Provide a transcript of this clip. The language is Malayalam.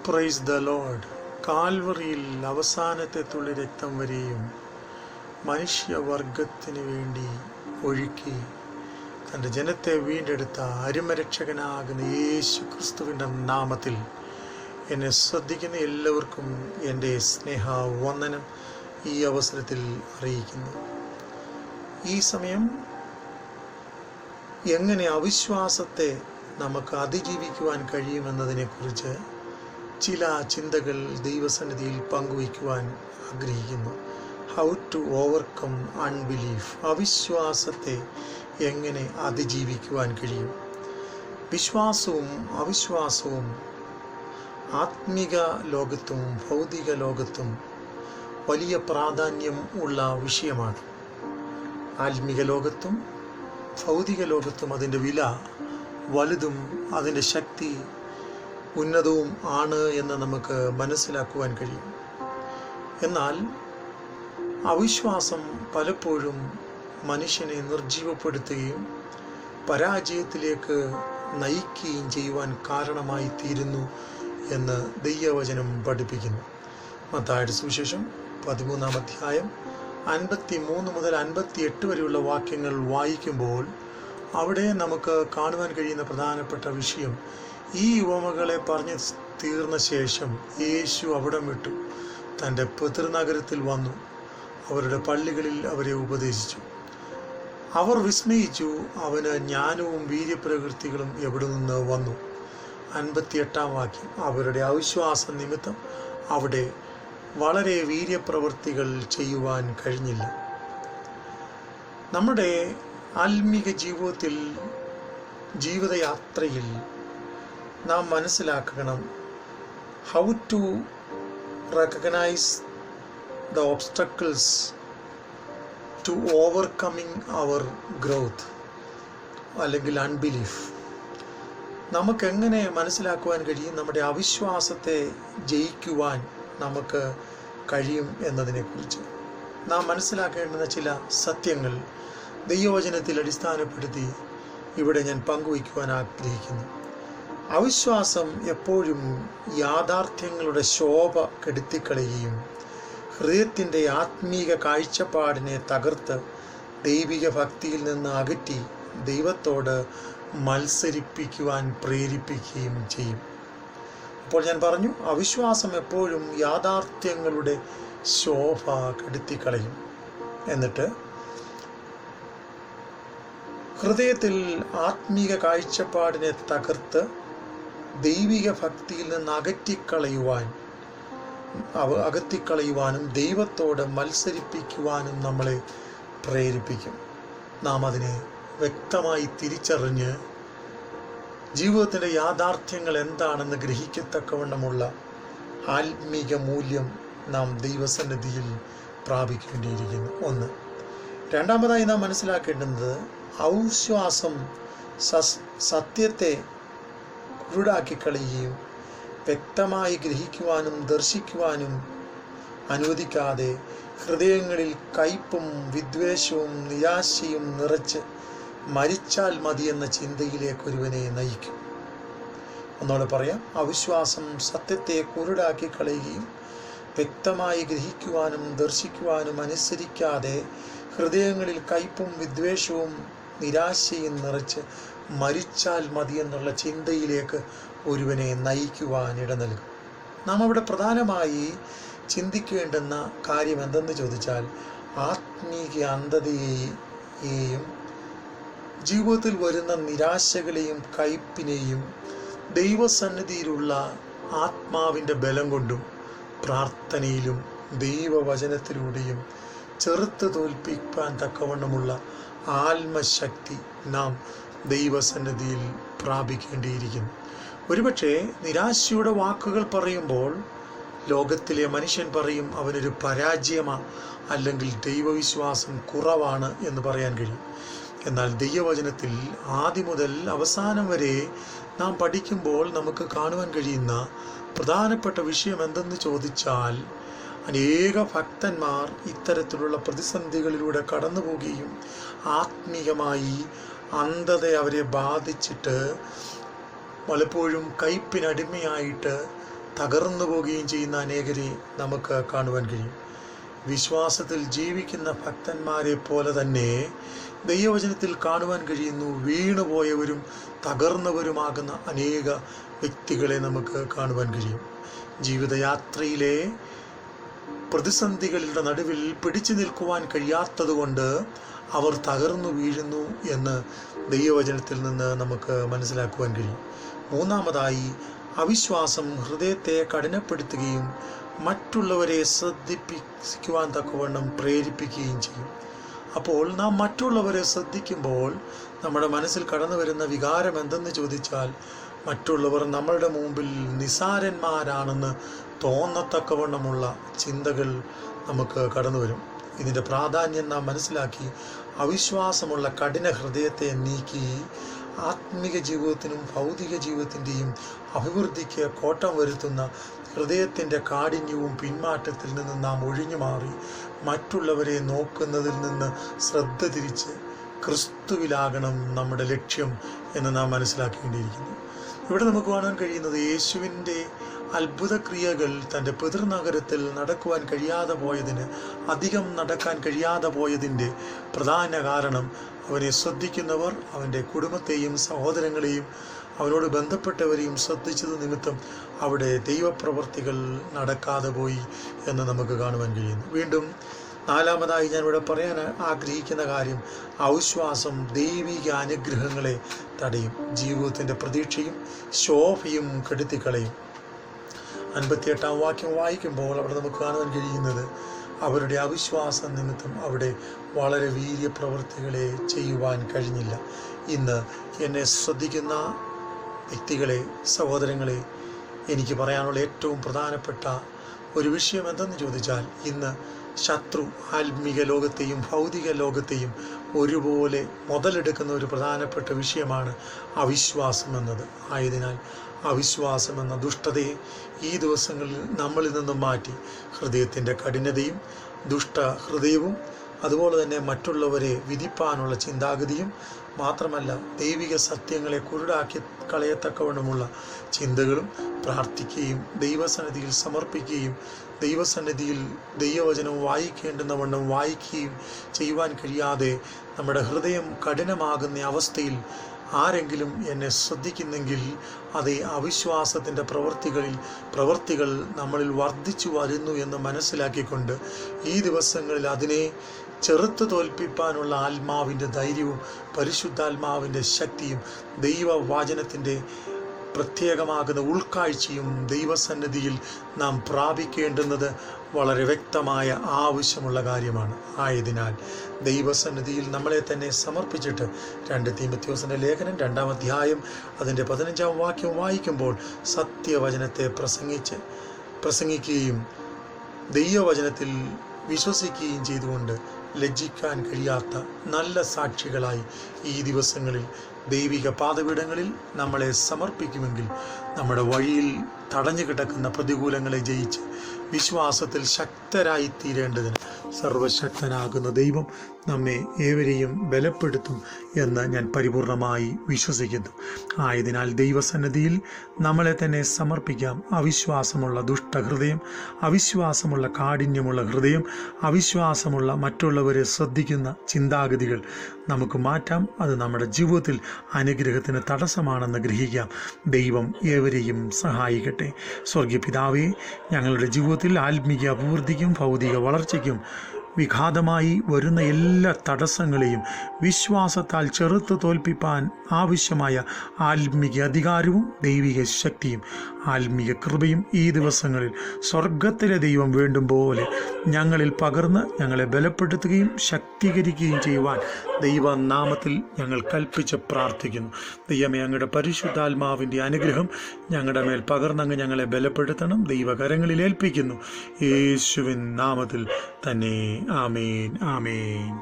Praise the Lord. കാൽവറിയിൽ അവസാനത്തെ തുള്ളി രക്തം വരെയും മനുഷ്യവർഗത്തിന് വേണ്ടി ഒഴുക്കി തൻ്റെ ജനത്തെ വീണ്ടെടുത്ത അരുമരക്ഷകനാകുന്ന യേശു ക്രിസ്തുവിൻ്റെ നാമത്തിൽ എന്നെ ശ്രദ്ധിക്കുന്ന എല്ലാവർക്കും എൻ്റെ സ്നേഹവന്ദനം ഈ അവസരത്തിൽ അറിയിക്കുന്നു. ഈ സമയം എങ്ങനെ അവിശ്വാസത്തെ നമുക്ക് അതിജീവിക്കുവാൻ കഴിയുമെന്നതിനെക്കുറിച്ച് ചില ചിന്തകൾ ദൈവസന്നിധിയിൽ പങ്കുവയ്ക്കുവാൻ ആഗ്രഹിക്കുന്നു. How to overcome unbelief. അവിശ്വാസത്തെ എങ്ങനെ അതിജീവിക്കുവാൻ കഴിയും? വിശ്വാസവും അവിശ്വാസവും ആത്മിക ലോകത്തും ഭൗതിക ലോകത്തും വലിയ പ്രാധാന്യം ഉള്ള വിഷയമാണ്. ആത്മിക ലോകത്തും ഭൗതിക ലോകത്തും അതിൻ്റെ വില വലുതും അതിൻ്റെ ശക്തി ഉന്നതവും ആണ് എന്ന് നമുക്ക് മനസ്സിലാക്കുവാൻ കഴിയും. എന്നാൽ അവിശ്വാസം പലപ്പോഴും മനുഷ്യനെ നിർജീവപ്പെടുത്തുകയും പരാജയത്തിലേക്ക് നയിക്കുകയും ചെയ്യുവാൻ കാരണമായി തീരുന്നു എന്ന് ദൈവവചനം പഠിപ്പിക്കുന്നു. മത്തായിയുടെ സുവിശേഷം 13-ാം അധ്യായം 53 മുതൽ 58 വരെയുള്ള വാക്യങ്ങൾ വായിക്കുമ്പോൾ അവിടെ നമുക്ക് കാണുവാൻ കഴിയുന്ന പ്രധാനപ്പെട്ട വിഷയം, ഈ ഉപമകളെ പറഞ്ഞു തീർന്ന ശേഷം യേശു അവിടം വിട്ടു തൻ്റെ പിതൃനഗരത്തിൽ വന്നു അവരുടെ പള്ളികളിൽ അവരെ ഉപദേശിച്ചു. അവർ വിസ്മയിച്ചു, അവന് ജ്ഞാനവും വീര്യപ്രവൃത്തികളും എവിടെ നിന്ന് വന്നു? 58-ാം വാക്യം, അവരുടെ അവിശ്വാസ നിമിത്തം അവിടെ വളരെ വീര്യപ്രവൃത്തികൾ ചെയ്യുവാൻ കഴിഞ്ഞില്ല. നമ്മുടെ ആത്മീക ജീവിതത്തിൽ ജീവിതയാത്രയിൽ നാം മനസ്സിലാക്കണം, how to recognise the obstacles to overcoming our growth അല്ലെങ്കിൽ അൺബിലീഫ്. നമുക്കെങ്ങനെ മനസ്സിലാക്കുവാൻ കഴിയും നമ്മുടെ അവിശ്വാസത്തെ ജയിക്കുവാൻ നമുക്ക് കഴിയും എന്നതിനെക്കുറിച്ച് നാം മനസ്സിലാക്കേണ്ടുന്ന ചില സത്യങ്ങൾ ദൈവവചനത്തിൽ അടിസ്ഥാനപ്പെടുത്തി ഇവിടെ ഞാൻ പങ്കുവയ്ക്കുവാൻ ആഗ്രഹിക്കുന്നു. അവിശ്വാസം എപ്പോഴും യാഥാർത്ഥ്യങ്ങളുടെ ശോഭ കെടുത്തിക്കളയുകയും ഹൃദയത്തിൻ്റെ ആത്മീക കാഴ്ചപ്പാടിനെ തകർത്ത് ദൈവിക ഭക്തിയിൽ നിന്ന് അകറ്റി ദൈവത്തോട് മത്സരിപ്പിക്കുവാൻ പ്രേരിപ്പിക്കുകയും ചെയ്യും. അപ്പോൾ ഞാൻ പറഞ്ഞു, അവിശ്വാസം എപ്പോഴും യാഥാർത്ഥ്യങ്ങളുടെ ശോഭ കെടുത്തിക്കളയും. എന്നിട്ട് ഹൃദയത്തിൽ ആത്മീക കാഴ്ചപ്പാടിനെ തകർത്ത് ദൈവിക ഭക്തിയിൽ നിന്ന് അകറ്റിക്കളയുവാനും ദൈവത്തോട് മത്സരിപ്പിക്കുവാനും നമ്മളെ പ്രേരിപ്പിക്കും. നാം അതിനെ വ്യക്തമായി തിരിച്ചറിഞ്ഞ് ജീവിതത്തിൻ്റെ യാഥാർത്ഥ്യങ്ങൾ എന്താണെന്ന് ഗ്രഹിക്കത്തക്കവണ്ണമുള്ള ആത്മീക മൂല്യം നാം ദൈവസന്നിധിയിൽ പ്രാപിക്കേണ്ടിയിരിക്കുന്നു. ഒന്ന്. രണ്ടാമതായി നാം മനസ്സിലാക്കേണ്ടുന്നത്, അവിശ്വാസം സത്യത്തെ കുരുടാക്കി കളയുകയും വ്യക്തമായി ഗ്രഹിക്കുവാനും ദർശിക്കുവാനും അനുവദിക്കാതെ ഹൃദയങ്ങളിൽ കയ്പും വിദ്വേഷവും നിരാശയും നിറച്ച് മരിച്ചാൽ മതിയെന്ന ചിന്തയിലേക്ക് ഒരുവനെ നയിക്കും. ഒന്നുകൂടെ പറയാം, അവിശ്വാസം സത്യത്തെ കുരുടാക്കി കളയുകയും വ്യക്തമായി ഗ്രഹിക്കുവാനും ദർശിക്കുവാനും അനുസരിക്കാതെ ഹൃദയങ്ങളിൽ കയ്പും വിദ്വേഷവും നിരാശയും നിറച്ച് മരിച്ചാൽ മതിയെന്നുള്ള ചിന്തയിലേക്ക് ഒരുവനെ നയിക്കുവാൻ ഇട നൽകും. നാം അവിടെ പ്രധാനമായി ചിന്തിക്കേണ്ടുന്ന കാര്യം എന്തെന്ന് ചോദിച്ചാൽ, ആത്മീക അന്ധതയെയും ജീവിതത്തിൽ വരുന്ന നിരാശകളെയും കയ്പിനെയും ദൈവസന്നിധിയിലുള്ള ആത്മാവിൻ്റെ ബലം കൊണ്ടും പ്രാർത്ഥനയിലും ദൈവവചനത്തിലൂടെയും ചെറുത്ത് തോൽപ്പിക്കാൻ തക്കവണ്ണമുള്ള ആത്മശക്തി നാം ദൈവസന്നിധിയിൽ പ്രാപിക്കേണ്ടിയിരിക്കുന്നു. ഒരുപക്ഷെ നിരാശയുടെ വാക്കുകൾ പറയുമ്പോൾ ലോകത്തിലെ മനുഷ്യൻ പറയും, അവനൊരു പരാജയമാണ് അല്ലെങ്കിൽ ദൈവവിശ്വാസം കുറവാണ് എന്ന് പറയാൻ കഴിയും. എന്നാൽ ദൈവവചനത്തിൽ ആദ്യം മുതൽ അവസാനം വരെ നാം പഠിക്കുമ്പോൾ നമുക്ക് കാണുവാൻ കഴിയുന്ന പ്രധാനപ്പെട്ട വിഷയം എന്തെന്ന് ചോദിച്ചാൽ, അനേക ഭക്തന്മാർ ഇത്തരത്തിലുള്ള പ്രതിസന്ധികളിലൂടെ കടന്നു പോവുകയും ആത്മീയമായി അന്ധത അവരെ ബാധിച്ചിട്ട് പലപ്പോഴും കയ്പിനടിമയായിട്ട് തകർന്നു പോവുകയും ചെയ്യുന്ന അനേകരെ നമുക്ക് കാണുവാൻ കഴിയും. വിശ്വാസത്തിൽ ജീവിക്കുന്ന ഭക്തന്മാരെ പോലെ തന്നെ ദൈവവചനത്തിൽ കാണുവാൻ കഴിയുന്നു വീണുപോയവരും തകർന്നവരുമാകുന്ന അനേക വ്യക്തികളെ നമുക്ക് കാണുവാൻ കഴിയും. ജീവിതയാത്രയിലെ പ്രതിസന്ധികളുടെ നടുവിൽ പിടിച്ചു നിൽക്കുവാൻ കഴിയാത്തതുകൊണ്ട് അവർ തകർന്നു വീഴുന്നു എന്ന് ദൈവവചനത്തിൽ നിന്ന് നമുക്ക് മനസ്സിലാക്കുവാൻ കഴിയും. മൂന്നാമതായി, അവിശ്വാസം ഹൃദയത്തെ കഠിനപ്പെടുത്തുകയും മറ്റുള്ളവരെ ശ്രദ്ധിപ്പിക്കുവാൻ തക്കവണ്ണം പ്രേരിപ്പിക്കുകയും ചെയ്യും. അപ്പോൾ നാം മറ്റുള്ളവരെ ശ്രദ്ധിക്കുമ്പോൾ നമ്മുടെ മനസ്സിൽ കടന്നു വരുന്ന വികാരം എന്തെന്ന് ചോദിച്ചാൽ, മറ്റുള്ളവർ നമ്മളുടെ മുമ്പിൽ നിസാരന്മാരാണെന്ന് തോന്നത്തക്കവണ്ണമുള്ള ചിന്തകൾ നമുക്ക് കടന്നു വരും. ഇതിൻ്റെ പ്രാധാന്യം നാം മനസ്സിലാക്കി അവിശ്വാസമുള്ള കഠിന ഹൃദയത്തെ നീക്കി ആത്മിക ജീവിതത്തിനും ഭൗതിക ജീവിതത്തിൻ്റെയും അഭിവൃദ്ധിക്ക് കോട്ടം വരുത്തുന്ന ഹൃദയത്തിൻ്റെ കാഠിന്യവും പിന്മാറ്റത്തിൽ നിന്ന് നാം ഒഴിഞ്ഞു മാറി മറ്റുള്ളവരെ നോക്കുന്നതിൽ നിന്ന് ശ്രദ്ധ തിരിച്ച് ക്രിസ്തുവിലാകണം നമ്മുടെ ലക്ഷ്യം എന്ന് നാം മനസ്സിലാക്കേണ്ടിയിരിക്കുന്നു. ഇവിടെ നമുക്ക് കാണാൻ കഴിയുന്നത് യേശുവിൻ്റെ അത്ഭുത ക്രിയകൾ തൻ്റെ പിതൃനഗരത്തിൽ നടക്കുവാൻ കഴിയാതെ പോയതിന്, അധികം നടക്കാൻ കഴിയാതെ പോയതിൻ്റെ പ്രധാന കാരണം അവനെ ശ്രദ്ധിക്കുന്നവർ അവൻ്റെ കുടുംബത്തെയും സഹോദരങ്ങളെയും അവനോട് ബന്ധപ്പെട്ടവരെയും ശ്രദ്ധിച്ചത് നിമിത്തം അവിടെ ദൈവപ്രവർത്തികൾ നടക്കാതെ പോയി എന്ന് നമുക്ക് കാണുവാൻ കഴിയുന്നു. വീണ്ടും നാലാമതായി ഞാനിവിടെ പറയാൻ ആഗ്രഹിക്കുന്ന കാര്യം, അവിശ്വാസം ദൈവിക അനുഗ്രഹങ്ങളെ തടയും, ജീവിതത്തിൻ്റെ പ്രതീക്ഷയും ശോഭയും കെടുത്തിക്കളയും. 58-ാം വാക്യം വായിക്കുമ്പോൾ അവിടെ നമുക്ക് കാണുവാൻ കഴിയുന്നത്, അവരുടെ അവിശ്വാസ നിമിത്തം അവിടെ വളരെ വീര്യപ്രവൃത്തികളെ ചെയ്യുവാൻ കഴിഞ്ഞില്ല. ഇന്ന് എന്നെ ശ്രദ്ധിക്കുന്ന വ്യക്തികളെ, സഹോദരങ്ങളെ, എനിക്ക് പറയാനുള്ള ഏറ്റവും പ്രധാനപ്പെട്ട ഒരു വിഷയം എന്തെന്ന് ചോദിച്ചാൽ, ഇന്ന് ശത്രു ആത്മീക ലോകത്തെയും ഭൗതിക ലോകത്തെയും ഒരുപോലെ മുതലെടുക്കുന്ന ഒരു പ്രധാനപ്പെട്ട വിഷയമാണ് അവിശ്വാസം എന്നത്. ആയതിനാൽ അവിശ്വാസം എന്ന ദുഷ്ടതയെ ഈ ദിവസങ്ങളിൽ നമ്മളിൽ നിന്നും മാറ്റി ഹൃദയത്തിൻ്റെ കഠിനതയും ദുഷ്ടഹൃദയവും അതുപോലെ തന്നെ മറ്റുള്ളവരെ വിധിപ്പാനുള്ള ചിന്താഗതിയും മാത്രമല്ല ദൈവിക സത്യങ്ങളെ കുരുടാക്കി കളയത്തക്കവണ്ണമുള്ള ചിന്തകളും പ്രാർത്ഥിക്കുകയും ദൈവസന്നിധിയിൽ സമർപ്പിക്കുകയും ദൈവസന്നിധിയിൽ ദൈവവചനം വായിക്കേണ്ടുന്ന വണ്ണം വായിക്കുകയും ചെയ്യുവാൻ കഴിയാതെ നമ്മുടെ ഹൃദയം കഠിനമാകുന്ന അവസ്ഥയിൽ ആരെങ്കിലും എന്നെ ശ്രദ്ധിക്കുന്നെങ്കിൽ അതേ അവിശ്വാസത്തിൻ്റെ പ്രവൃത്തികൾ നമ്മളിൽ വർദ്ധിച്ചു വരുന്നു എന്ന് മനസ്സിലാക്കിക്കൊണ്ട് ഈ ദിവസങ്ങളിൽ അതിനെ ചെറുത്ത് തോൽപ്പിക്കാനുള്ള ആത്മാവിൻ്റെ ധൈര്യവും പരിശുദ്ധാത്മാവിൻ്റെ ശക്തിയും ദൈവവചനത്തിൻ്റെ പ്രത്യേകമാകുന്ന ഉൾക്കാഴ്ചയും ദൈവസന്നിധിയിൽ നാം പ്രാപിക്കേണ്ടുന്നത് വളരെ വ്യക്തമായ ആവശ്യമുള്ള കാര്യമാണ്. ആയതിനാൽ ദൈവസന്നിധിയിൽ നമ്മളെ തന്നെ സമർപ്പിച്ചിട്ട് 2 തീമോഥെയോസിന്റെ ലേഖനം 2-ാം അധ്യായം അതിൻ്റെ 15-ാം വാക്യം വായിക്കുമ്പോൾ സത്യവചനത്തെ പ്രസംഗിക്കുകയും ദൈവവചനത്തിൽ വിശ്വസിക്കുകയും ചെയ്തുകൊണ്ട് ലജ്ജിക്കാൻ കഴിയാത്ത നല്ല സാക്ഷികളായി ഈ ദിവസങ്ങളിൽ ദൈവിക പാദപീഠങ്ങളിൽ നമ്മളെ സമർപ്പിക്കുമെങ്കിൽ നമ്മുടെ വഴിയിൽ തടഞ്ഞു കിടക്കുന്ന പ്രതികൂലങ്ങളെ ജയിച്ച് വിശ്വാസത്തിൽ ശക്തരായി തീരേണ്ടതിന് സർവശക്തനാകുന്ന ദൈവം നമ്മെ ഏവരെയും ബലപ്പെടുത്തും എന്ന് ഞാൻ പരിപൂർണമായി വിശ്വസിക്കുന്നു. ആയതിനാൽ ദൈവസന്നിധിയിൽ നമ്മളെ തന്നെ സമർപ്പിക്കാം. അവിശ്വാസമുള്ള ദുഷ്ടഹൃദയം, അവിശ്വാസമുള്ള കാഠിന്യമുള്ള ഹൃദയം, അവിശ്വാസമുള്ള മറ്റുള്ളവരെ ശ്രദ്ധിക്കുന്ന ചിന്താഗതികൾ നമുക്ക് മാറ്റാം. അത് നമ്മുടെ ജീവിതത്തിൽ അനുഗ്രഹത്തിന് തടസ്സമാണെന്ന് ഗ്രഹിക്കാം. ദൈവം ഏവരെയും സഹായിക്കട്ടെ. സ്വർഗീയ പിതാവേ, ഞങ്ങളുടെ ജീവിതത്തിൽ ആത്മീയ അഭിവൃദ്ധിക്കും ഭൗതിക വളർച്ചയ്ക്കും വിഘാതമായി വരുന്ന എല്ലാ തടസ്സങ്ങളെയും വിശ്വാസത്താൽ ചെറുത്ത് തോൽപ്പിപ്പാൻ ആവശ്യമായ ആത്മീക അധികാരവും ദൈവിക ശക്തിയും ആത്മീക കൃപയും ഈ ദിവസങ്ങളിൽ സ്വർഗത്തിലെ ദൈവം വേണ്ടും പോലെ ഞങ്ങളിൽ പകർന്ന് ഞങ്ങളെ ബലപ്പെടുത്തുകയും ശക്തീകരിക്കുകയും ചെയ്യുവാൻ ദൈവനാമത്തിൽ ഞങ്ങൾ കൽപ്പിച്ച് പ്രാർത്ഥിക്കുന്നു. ദൈവമേ, അങ്ങയുടെ പരിശുദ്ധാത്മാവിൻ്റെ അനുഗ്രഹം ഞങ്ങളുടെ മേൽ പകർന്നങ്ങ് ഞങ്ങളെ ബലപ്പെടുത്തണം. ദൈവകരങ്ങളിൽ ഏൽപ്പിക്കുന്നു. യേശുവിൻ നാമത്തിൽ തന്നെ. ആമേൻ, ആമേൻ.